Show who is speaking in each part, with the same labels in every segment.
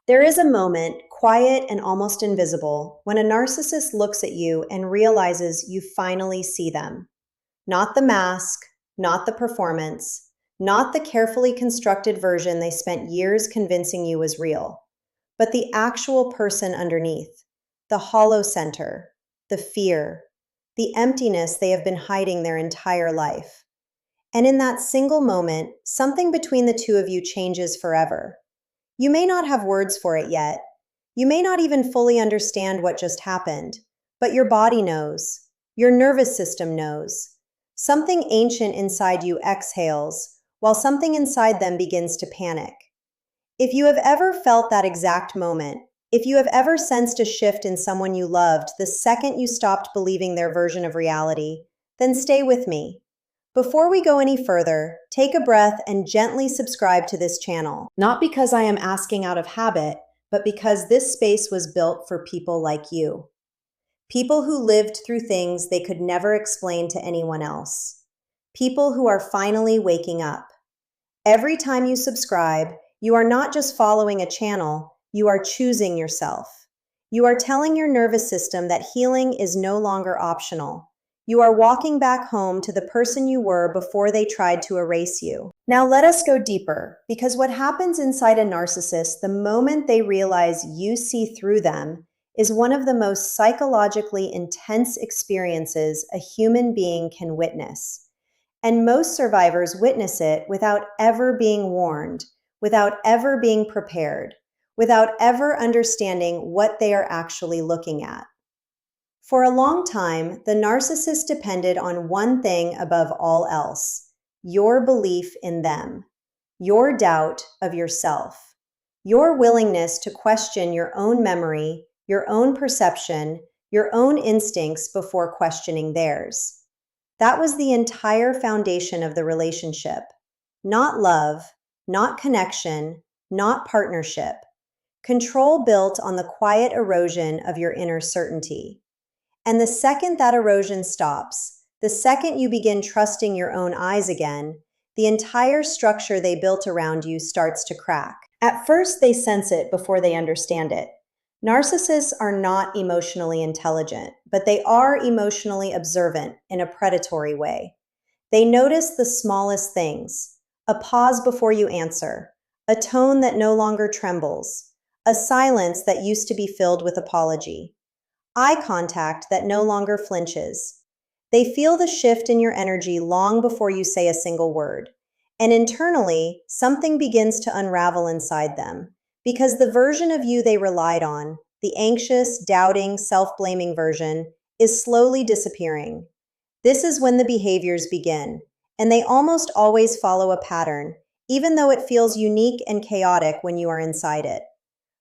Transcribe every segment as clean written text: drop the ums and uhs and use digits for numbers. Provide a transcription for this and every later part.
Speaker 1: There is a moment, quiet and almost invisible, when a narcissist looks at you and realizes you finally see them. Not the mask, not the performance, not the carefully constructed version they spent years convincing you was real, but the actual person underneath, the hollow center, the fear, the emptiness they have been hiding their entire life. And in that single moment, something between the two of you changes forever. You may not have words for it yet. You may not even fully understand what just happened, but your body knows. Your nervous system knows. Something ancient inside you exhales, while something inside them begins to panic. If you have ever felt that exact moment, if you have ever sensed a shift in someone you loved the second you stopped believing their version of reality, then stay with me. Before we go any further, take a breath and gently subscribe to this channel. Not because I am asking out of habit, but because this space was built for people like you. People who lived through things they could never explain to anyone else. People who are finally waking up. Every time you subscribe, you are not just following a channel, you are choosing yourself. You are telling your nervous system that healing is no longer optional. You are walking back home to the person you were before they tried to erase you. Now let us go deeper, because what happens inside a narcissist the moment they realize you see through them is one of the most psychologically intense experiences a human being can witness. And most survivors witness it without ever being warned, without ever being prepared, without ever understanding what they are actually looking at. For a long time, the narcissist depended on one thing above all else: your belief in them, your doubt of yourself, your willingness to question your own memory, your own perception, your own instincts before questioning theirs. That was the entire foundation of the relationship. Not love, not connection, not partnership. Control built on the quiet erosion of your inner certainty. And the second that erosion stops, the second you begin trusting your own eyes again, the entire structure they built around you starts to crack. At first, they sense it before they understand it. Narcissists are not emotionally intelligent, but they are emotionally observant in a predatory way. They notice the smallest things: a pause before you answer, a tone that no longer trembles, a silence that used to be filled with apology, eye contact that no longer flinches. They feel the shift in your energy long before you say a single word. And internally, something begins to unravel inside them, because the version of you they relied on, the anxious, doubting, self-blaming version, is slowly disappearing. This is when the behaviors begin, and they almost always follow a pattern, even though it feels unique and chaotic when you are inside it.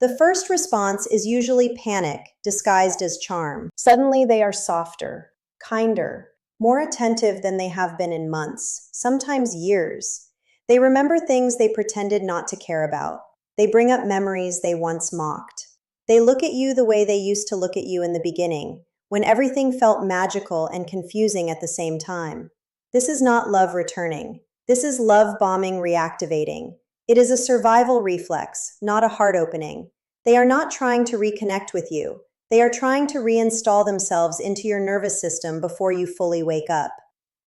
Speaker 1: The first response is usually panic, disguised as charm. Suddenly they are softer, kinder, more attentive than they have been in months, sometimes years. They remember things they pretended not to care about. They bring up memories they once mocked. They look at you the way they used to look at you in the beginning, when everything felt magical and confusing at the same time. This is not love returning. This is love bombing reactivating. It is a survival reflex, not a heart opening. They are not trying to reconnect with you. They are trying to reinstall themselves into your nervous system before you fully wake up.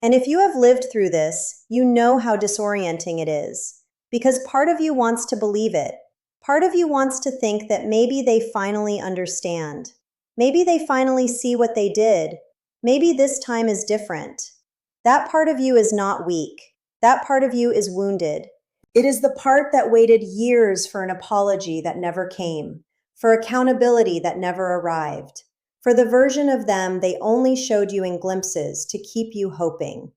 Speaker 1: And if you have lived through this, you know how disorienting it is. Because part of you wants to believe it. Part of you wants to think that maybe they finally understand. Maybe they finally see what they did. Maybe this time is different. That part of you is not weak. That part of you is wounded. It is the part that waited years for an apology that never came, for accountability that never arrived, for the version of them they only showed you in glimpses to keep you hoping.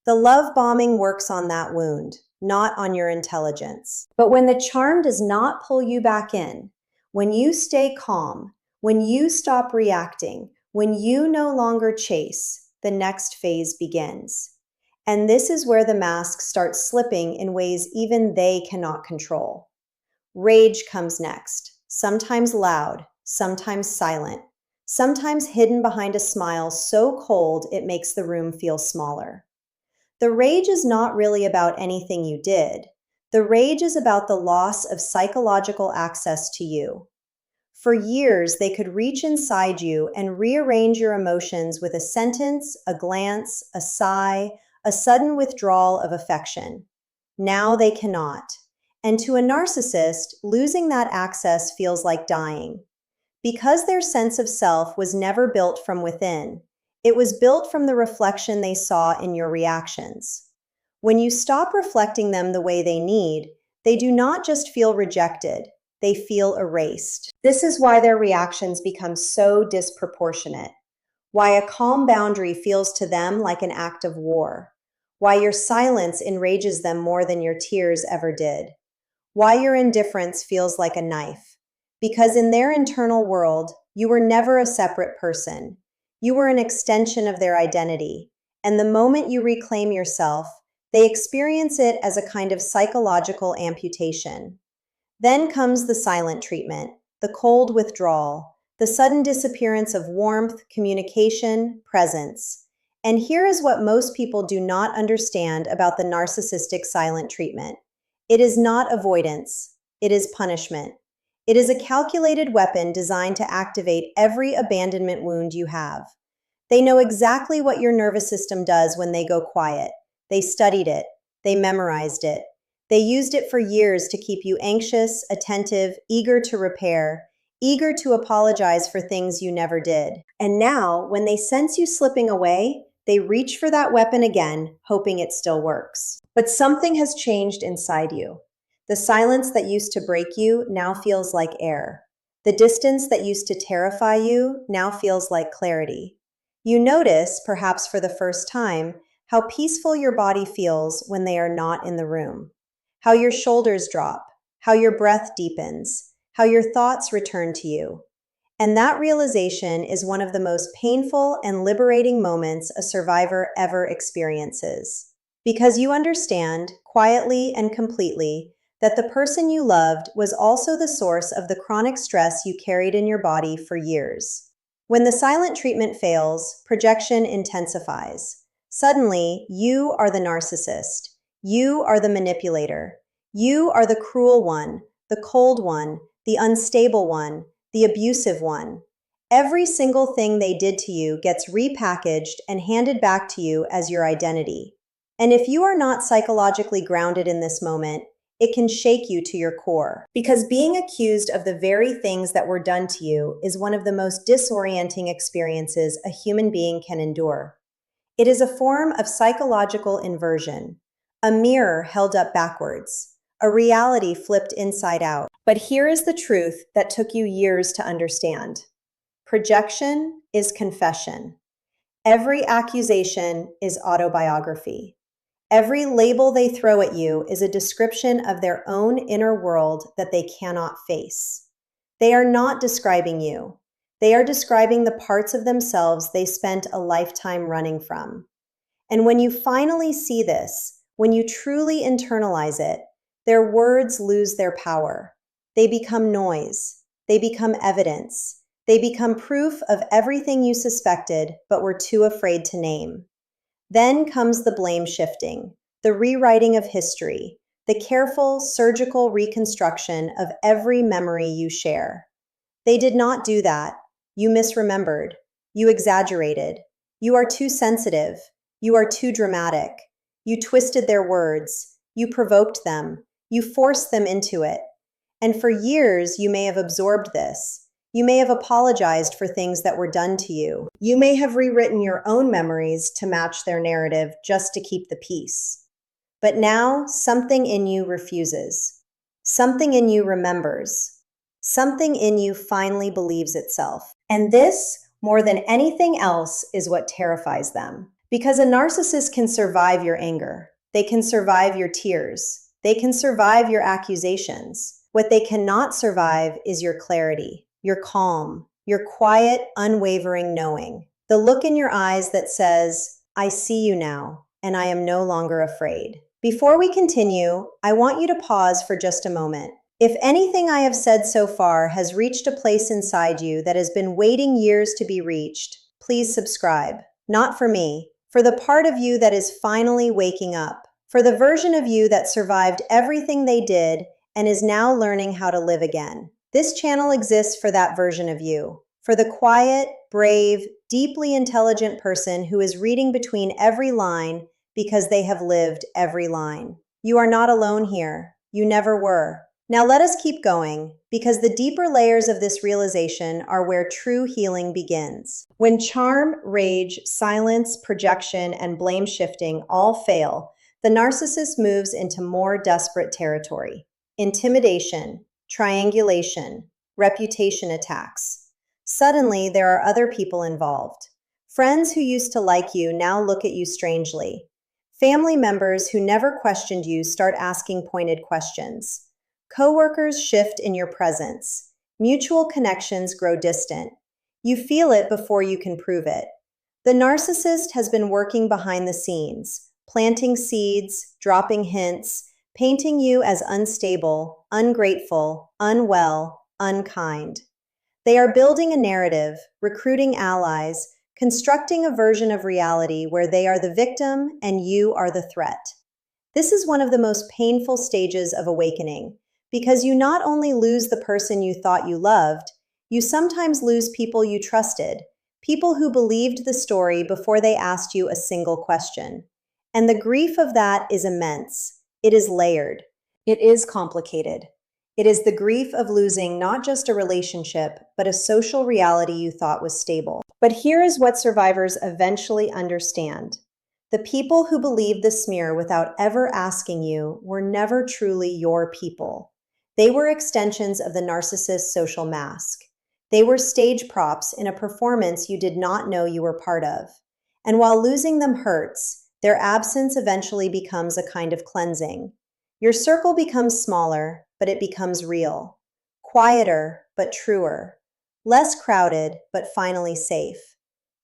Speaker 1: The love bombing works on that wound, not on your intelligence. But when the charm does not pull you back in, when you stay calm, when you stop reacting, when you no longer chase, the next phase begins. And this is where the mask starts slipping in ways even they cannot control. Rage comes next, sometimes loud, sometimes silent, sometimes hidden behind a smile so cold it makes the room feel smaller. The rage is not really about anything you did. The rage is about the loss of psychological access to you. For years, they could reach inside you and rearrange your emotions with a sentence, a glance, a sigh, a sudden withdrawal of affection. Now they cannot. And to a narcissist, losing that access feels like dying. Because their sense of self was never built from within, it was built from the reflection they saw in your reactions. When you stop reflecting them the way they need, they do not just feel rejected, they feel erased. This is why their reactions become so disproportionate, why a calm boundary feels to them like an act of war, why your silence enrages them more than your tears ever did, why your indifference feels like a knife. Because in their internal world, you were never a separate person. You were an extension of their identity, and the moment you reclaim yourself, they experience it as a kind of psychological amputation. Then comes the silent treatment, the cold withdrawal, the sudden disappearance of warmth, communication, presence. And here is what most people do not understand about the narcissistic silent treatment. It is not avoidance, it is punishment. It is a calculated weapon designed to activate every abandonment wound you have. They know exactly what your nervous system does when they go quiet. They studied it. They memorized it. They used it for years to keep you anxious, attentive, eager to repair, eager to apologize for things you never did. And now, when they sense you slipping away, they reach for that weapon again, hoping it still works. But something has changed inside you. The silence that used to break you now feels like air. The distance that used to terrify you now feels like clarity. You notice, perhaps for the first time, how peaceful your body feels when they are not in the room. How your shoulders drop, how your breath deepens, how your thoughts return to you. And that realization is one of the most painful and liberating moments a survivor ever experiences. Because you understand, quietly and completely, that the person you loved was also the source of the chronic stress you carried in your body for years. When the silent treatment fails, projection intensifies. Suddenly, you are the narcissist. You are the manipulator. You are the cruel one, the cold one, the unstable one, the abusive one. Every single thing they did to you gets repackaged and handed back to you as your identity. And if you are not psychologically grounded in this moment, it can shake you to your core. Because being accused of the very things that were done to you is one of the most disorienting experiences a human being can endure. It is a form of psychological inversion, a mirror held up backwards, a reality flipped inside out. But here is the truth that took you years to understand. Projection is confession. Every accusation is autobiography. Every label they throw at you is a description of their own inner world that they cannot face. They are not describing you. They are describing the parts of themselves they spent a lifetime running from. And when you finally see this, when you truly internalize it, their words lose their power. They become noise. They become evidence. They become proof of everything you suspected but were too afraid to name. Then comes the blame shifting, the rewriting of history, the careful, surgical reconstruction of every memory you share. They did not do that. You misremembered. You exaggerated. You are too sensitive. You are too dramatic. You twisted their words. You provoked them. You forced them into it. And for years, you may have absorbed this. You may have apologized for things that were done to you. You may have rewritten your own memories to match their narrative just to keep the peace. But now, something in you refuses. Something in you remembers. Something in you finally believes itself. And this, more than anything else, is what terrifies them. Because a narcissist can survive your anger. They can survive your tears. They can survive your accusations. What they cannot survive is your clarity, your calm, your quiet, unwavering knowing. The look in your eyes that says, I see you now, and I am no longer afraid. Before we continue, I want you to pause for just a moment. If anything I have said so far has reached a place inside you that has been waiting years to be reached, please subscribe. Not for me, for the part of you that is finally waking up, For the version of you that survived everything they did and is now learning how to live again. This channel exists for that version of you, for the quiet, brave, deeply intelligent person who is reading between every line because they have lived every line. You are not alone here. You never were. Now let us keep going, because the deeper layers of this realization are where true healing begins. When charm, rage, silence, projection, and blame shifting all fail, the narcissist moves into more desperate territory. Intimidation, triangulation, reputation attacks. Suddenly, there are other people involved. Friends who used to like you now look at you strangely. Family members who never questioned you start asking pointed questions. Coworkers shift in your presence. Mutual connections grow distant. You feel it before you can prove it. The narcissist has been working behind the scenes, planting seeds, dropping hints, painting you as unstable, ungrateful, unwell, unkind. They are building a narrative, recruiting allies, constructing a version of reality where they are the victim and you are the threat. This is one of the most painful stages of awakening, because you not only lose the person you thought you loved, you sometimes lose people you trusted, people who believed the story before they asked you a single question. And the grief of that is immense. It is layered. It is complicated. It is the grief of losing not just a relationship, but a social reality you thought was stable. But here is what survivors eventually understand. The people who believed the smear without ever asking you were never truly your people. They were extensions of the narcissist's social mask. They were stage props in a performance you did not know you were part of. And while losing them hurts, their absence eventually becomes a kind of cleansing. Your circle becomes smaller, but it becomes real. Quieter, but truer. Less crowded, but finally safe.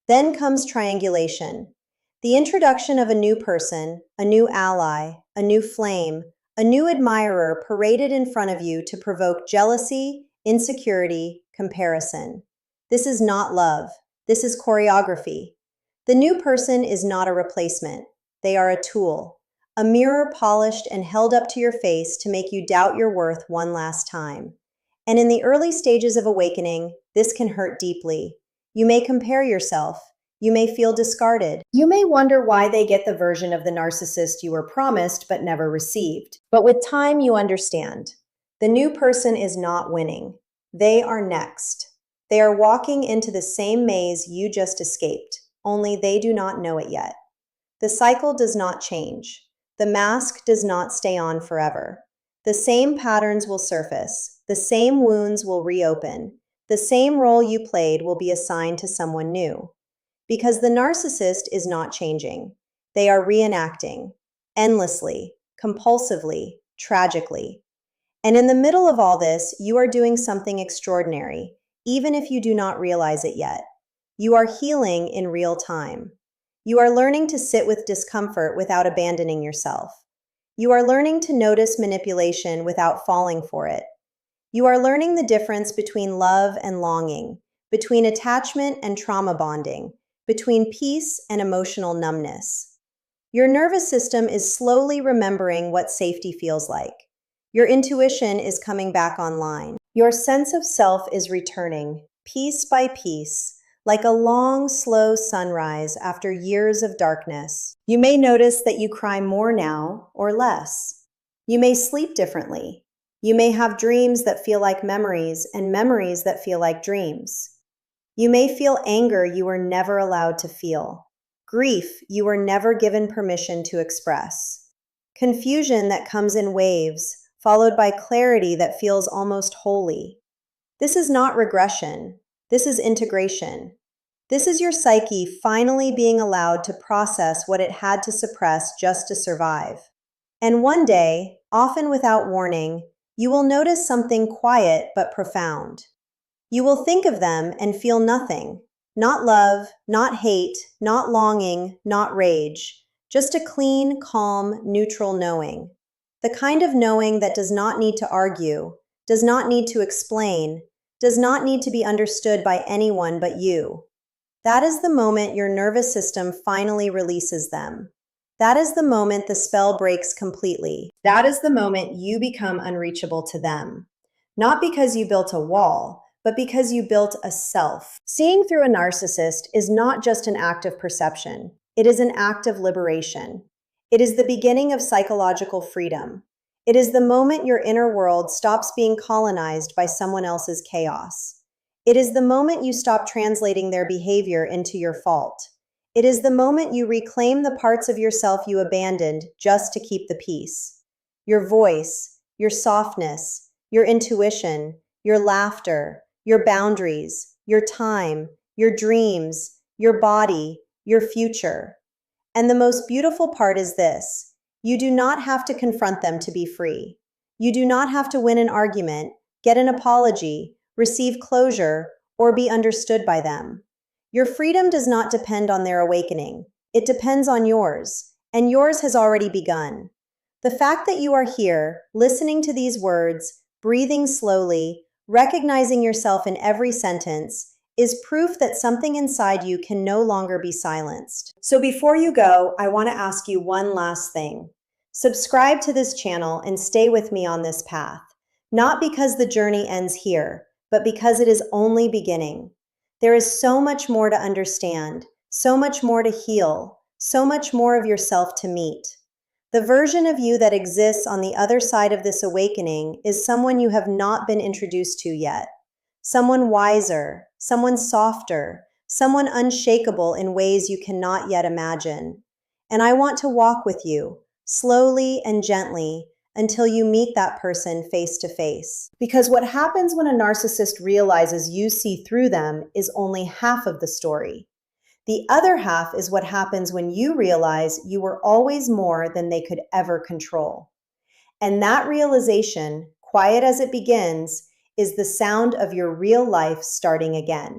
Speaker 1: Then comes triangulation. The introduction of a new person, a new ally, a new flame, a new admirer paraded in front of you to provoke jealousy, insecurity, comparison. This is not love. This is choreography. The new person is not a replacement. They are a tool, a mirror polished and held up to your face to make you doubt your worth one last time. And in the early stages of awakening, this can hurt deeply. You may compare yourself. You may feel discarded. You may wonder why they get the version of the narcissist you were promised but never received. But with time, you understand. The new person is not winning. They are next. They are walking into the same maze you just escaped, only they do not know it yet. The cycle does not change. The mask does not stay on forever. The same patterns will surface. The same wounds will reopen. The same role you played will be assigned to someone new. Because the narcissist is not changing. They are reenacting, endlessly, compulsively, tragically. And in the middle of all this, you are doing something extraordinary, even if you do not realize it yet. You are healing in real time. You are learning to sit with discomfort without abandoning yourself. You are learning to notice manipulation without falling for it. You are learning the difference between love and longing, between attachment and trauma bonding, between peace and emotional numbness. Your nervous system is slowly remembering what safety feels like. Your intuition is coming back online. Your sense of self is returning, piece by piece, like a long, slow sunrise after years of darkness. You may notice that you cry more now or less. You may sleep differently. You may have dreams that feel like memories and memories that feel like dreams. You may feel anger you were never allowed to feel, grief you were never given permission to express, confusion that comes in waves, followed by clarity that feels almost holy. This is not regression. This is integration. This is your psyche finally being allowed to process what it had to suppress just to survive. And one day, often without warning, you will notice something quiet but profound. You will think of them and feel nothing. Not love, not hate, not longing, not rage. Just a clean, calm, neutral knowing. The kind of knowing that does not need to argue, does not need to explain, does not need to be understood by anyone but you. That is the moment your nervous system finally releases them. That is the moment the spell breaks completely. That is the moment you become unreachable to them. Not because you built a wall, but because you built a self. Seeing through a narcissist is not just an act of perception, it is an act of liberation. It is the beginning of psychological freedom. It is the moment your inner world stops being colonized by someone else's chaos. It is the moment you stop translating their behavior into your fault. It is the moment you reclaim the parts of yourself you abandoned just to keep the peace. Your voice, your softness, your intuition, your laughter, your boundaries, your time, your dreams, your body, your future. And the most beautiful part is this: you do not have to confront them to be free. You do not have to win an argument, get an apology, receive closure, or be understood by them. Your freedom does not depend on their awakening. It depends on yours, and yours has already begun. The fact that you are here, listening to these words, breathing slowly, recognizing yourself in every sentence, is proof that something inside you can no longer be silenced. So before you go, I want to ask you one last thing. Subscribe to this channel and stay with me on this path, not because the journey ends here, but because it is only beginning. There is so much more to understand, so much more to heal, so much more of yourself to meet. The version of you that exists on the other side of this awakening is someone you have not been introduced to yet. Someone wiser, someone softer, someone unshakable in ways you cannot yet imagine. And I want to walk with you, slowly and gently, until you meet that person face to face. Because what happens when a narcissist realizes you see through them is only half of the story. The other half is what happens when you realize you were always more than they could ever control. And that realization, quiet as it begins, is the sound of your real life starting again.